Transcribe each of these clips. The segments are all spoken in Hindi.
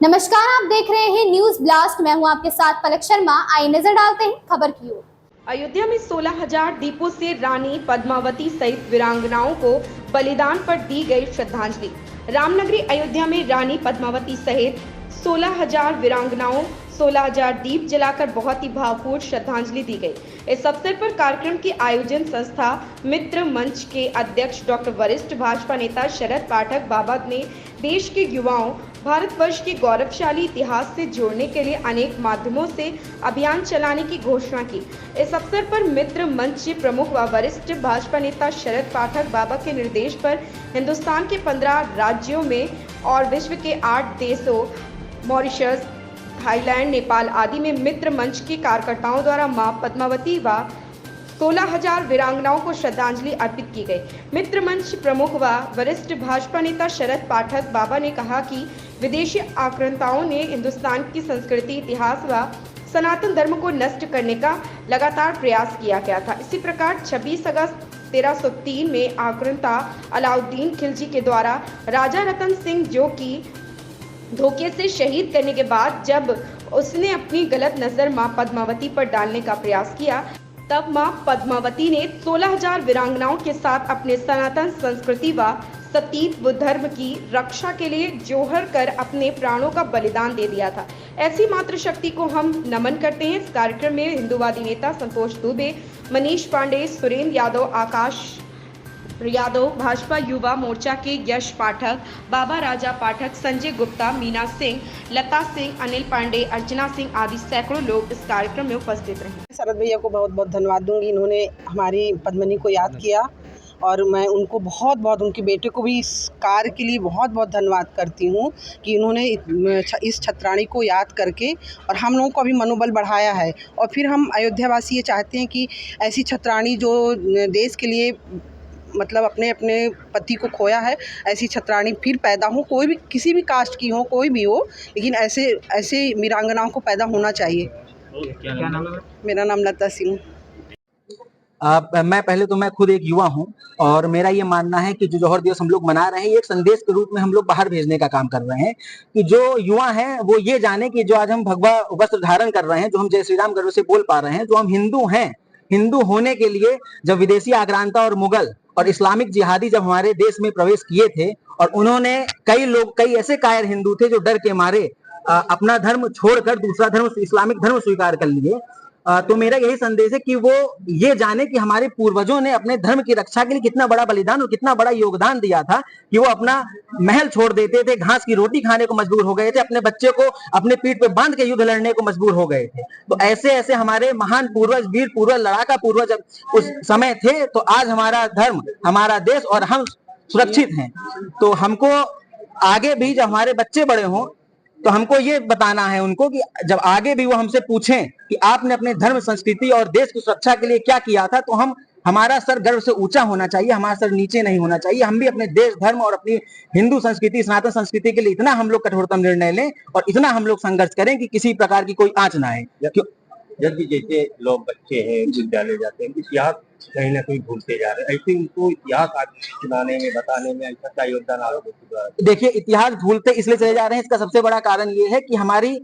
नमस्कार, आप देख रहे हैं न्यूज ब्लास्ट। मैं हूं आपके साथ पलक शर्मा। आइए नजर डालते हैं खबर की ओर। अयोध्या में 16,000 दीपों से रानी पद्मावती सहित वीरांगनाओं को बलिदान पर दी गई श्रद्धांजलि। रामनगरी अयोध्या में रानी पद्मावती सहित 16,000 वीरांगनाओं 16,000 दीप जलाकर बहुत ही भावपूर्ण श्रद्धांजलि दी गई। इस अवसर पर कार्यक्रम के आयोजन संस्था मित्र मंच के अध्यक्ष डॉक्टर वरिष्ठ भाजपा नेता शरद पाठक बाबा ने देश के युवाओं भारतवर्ष के गौरवशाली इतिहास से जोड़ने के लिए अनेक माध्यमों से अभियान चलाने की घोषणा की। इस अवसर पर मित्र मंच के प्रमुख व वरिष्ठ भाजपा नेता शरद पाठक बाबा के निर्देश पर हिंदुस्तान के 15 राज्यों में और विश्व के 8 देशों मॉरिशस, थाईलैंड, नेपाल आदि में मित्र मंच के कार्यकर्ताओं द्वारा मां पद्मावती व 16,000 वीरांगनाओं को श्रद्धांजलि अर्पित की गई। मित्र मंच प्रमुख व वरिष्ठ भाजपा नेता शरद पाठक बाबा ने कहा कि विदेशी आक्रांताओं ने हिंदुस्तान की संस्कृति, इतिहास व सनातन धर्म को नष्ट करने का लगातार प्रयास किया गया था। इसी प्रकार 26 अगस्त 1303 में आक्रांता अलाउद्दीन खिलजी के द्वारा राजा रतन सिंह जो की धोखे से शहीद करने के बाद जब उसने अपनी गलत नजर मां पद्मावती पर डालने का प्रयास किया, तब मां पद्मावती ने 16,000 वीरांगनाओं के साथ अपने सनातन संस्कृति व सतीत्व धर्म की रक्षा के लिए जोहर कर अपने प्राणों का बलिदान दे दिया था। ऐसी मातृशक्ति को हम नमन करते हैं। इस कार्यक्रम में हिंदूवादी नेता संतोष दुबे, मनीष पांडे, सुरेंद्र यादव, आकाश यादव, भाजपा युवा मोर्चा के यश पाठक, बाबा राजा पाठक, संजय गुप्ता, मीना सिंह, लता सिंह, अनिल पांडे, अर्चना सिंह आदि सैकड़ों लोग इस कार्यक्रम में उपस्थित रहे। शरद भैया को बहुत बहुत धन्यवाद दूंगी। इन्होंने हमारी पद्मनी को याद किया और मैं उनको बहुत बहुत, उनके बेटे को भी इस कार्य के लिए बहुत बहुत धन्यवाद करती हूँ कि इन्होंने इस छत्राणी को याद करके और हम लोगों को अभी मनोबल बढ़ाया है। और फिर हम अयोध्यावासी ये चाहते हैं कि ऐसी छत्राणी जो देश के लिए मतलब अपने अपने पति को खोया है, ऐसी छत्राणी फिर पैदा हो, कोई भी किसी भी कास्ट की हो, कोई भी हो, लेकिन ऐसे वीरांगनाओं को पैदा होना चाहिए। क्या नाम है? मेरा नाम लता सिंह। मैं खुद एक युवा हूं और मेरा ये मानना है कि जो जौहर दिवस हम लोग मना रहे हैं, ये एक संदेश के रूप में हम लोग बाहर भेजने का काम कर रहे हैं कि जो युवा हैं वो ये जाने कि जो आज हम भगवा वस्त्र धारण कर रहे हैं, जो हम जय श्री राम गर्व से बोल पा रहे हैं, जो हम हिंदू हैं, हिंदू होने के लिए जब विदेशी आक्रांता और मुगल और इस्लामिक जिहादी जब हमारे देश में प्रवेश किए थे और उन्होंने कई ऐसे कायर हिंदू थे जो डर के मारे अपना धर्म छोड़कर दूसरा धर्म, इस्लामिक धर्म स्वीकार कर लिए। तो मेरा यही संदेश है कि वो ये जाने कि हमारे पूर्वजों ने अपने धर्म की रक्षा के लिए कितना बड़ा बलिदान और कितना बड़ा योगदान दिया था कि वो अपना महल छोड़ देते थे, घास की रोटी खाने को मजबूर हो गए थे, अपने बच्चे को अपने पीठ पे बांध के युद्ध लड़ने को मजबूर हो गए थे। तो ऐसे ऐसे हमारे महान पूर्वज, वीर पूर्वज, लड़ाका पूर्वज उस समय थे। तो आज हमारा धर्म, हमारा देश और हम सुरक्षित हैं। तो हमको आगे भी जब हमारे बच्चे बड़े हों तो हमको ये बताना है उनको कि जब आगे भी वो हमसे पूछें कि आपने अपने धर्म, संस्कृति और देश की सुरक्षा के लिए क्या किया था, तो हमारा सर गर्व से ऊंचा होना चाहिए, हमारा सर नीचे नहीं होना चाहिए। हम भी अपने देश, धर्म और अपनी हिंदू संस्कृति, सनातन संस्कृति के लिए इतना हम लोग कठोरतम निर्णय लें और इतना हम लोग संघर्ष करें कि किसी प्रकार की कोई आंच ना आए। जब भी जैसे लोग बच्चे हैं विद्यालय जाते हैं, इतिहास कहीं ना कहीं भूलते जा रहे हैं, ऐसे उनको इतिहास सुनाने में, बताने में ऐसा क्या योगदान आप लोगों द्वारा? देखिए, इतिहास भूलते इसलिए चले जा रहे हैं, इसका सबसे बड़ा कारण ये है कि हमारी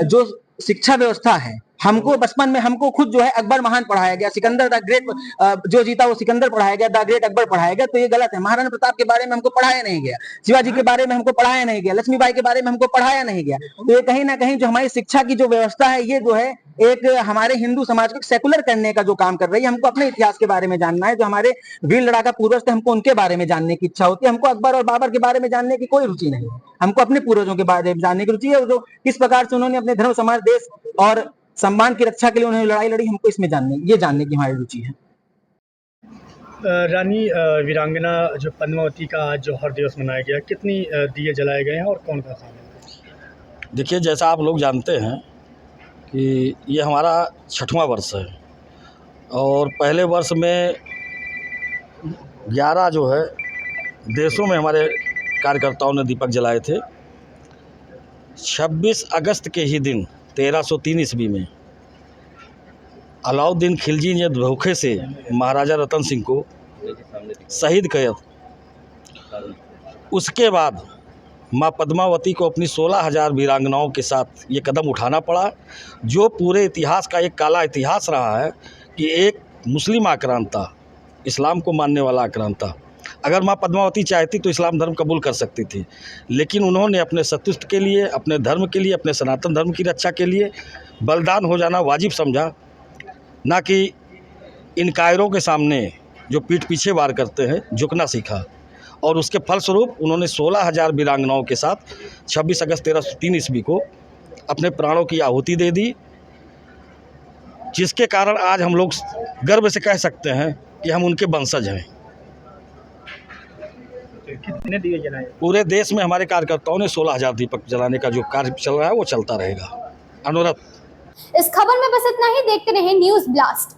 जो शिक्षा व्यवस्था है, हमको बचपन में हमको खुद जो है अकबर महान पढ़ाया गया, सिकंदर द ग्रेट जो जीता वो सिकंदर पढ़ाया गया, द ग्रेट अकबर पढ़ाया गया। तो ये गलत है। महाराणा प्रताप के बारे में हमको पढ़ाया नहीं गया, शिवाजी के बारे में हमको पढ़ाया नहीं गया, लक्ष्मीबाई के बारे में हमको पढ़ाया नहीं गया। तो ये कहीं ना कहीं जो हमारी शिक्षा की जो व्यवस्था है, ये जो है एक हमारे हिंदू समाज को सेकुलर करने का जो काम कर रही है। हमको अपने इतिहास के बारे में जानना है, जो हमारे वीर लड़ाका पूर्वज थे, हमको उनके बारे में जानने की इच्छा होती है। हमको अकबर और बाबर के बारे में जानने की कोई रुचि नहीं है। हमको अपने पूर्वजों के बारे में जानने की रुचि है, जो किस प्रकार से उन्होंने अपने धर्म, समाज, देश और सम्मान की रक्षा के लिए उन्होंने लड़ाई लड़ी, हमको इसमें जानने की हमारी रुचि है। रानी वीरांगना जो पद्मावती का आज जौहर दिवस मनाया गया, कितनी दिए जलाए गए हैं और कौन का शामिल है? देखिए, जैसा आप लोग जानते हैं कि ये हमारा 6वां वर्ष है और पहले वर्ष में 11 जो है देशों में हमारे कार्यकर्ताओं ने दीपक जलाए थे। 26 अगस्त के ही दिन 1303 ईस्वी में अलाउद्दीन खिलजी ने धोखे से महाराजा रतन सिंह को शहीद किया। उसके बाद माँ पद्मावती को अपनी 16,000 वीरांगनाओं के साथ ये कदम उठाना पड़ा, जो पूरे इतिहास का एक काला इतिहास रहा है कि एक मुस्लिम आक्रांता, इस्लाम को मानने वाला आक्रांता, अगर माँ पद्मावती चाहती तो इस्लाम धर्म कबूल कर सकती थी, लेकिन उन्होंने अपने सत्युष्ट के लिए, अपने धर्म के लिए, अपने सनातन धर्म की रक्षा के लिए बलिदान हो जाना वाजिब समझा, ना कि इन कायरों के सामने जो पीठ पीछे वार करते हैं झुकना सीखा। और उसके फलस्वरूप उन्होंने 16,000 वीरांगनाओं के साथ 26 अगस्त 1303 ईस्वी को अपने प्राणों की आहुति दे दी, जिसके कारण आज हम लोग गर्व से कह सकते हैं कि हम उनके वंशज हैं। कितने दिए जलाए? पूरे देश में हमारे कार्यकर्ताओं ने 16,000 दीपक जलाने का जो कार्य चल रहा है वो चलता रहेगा। अनुरोध। इस खबर में बस इतना ही। देखते रहें न्यूज़ ब्लास्ट।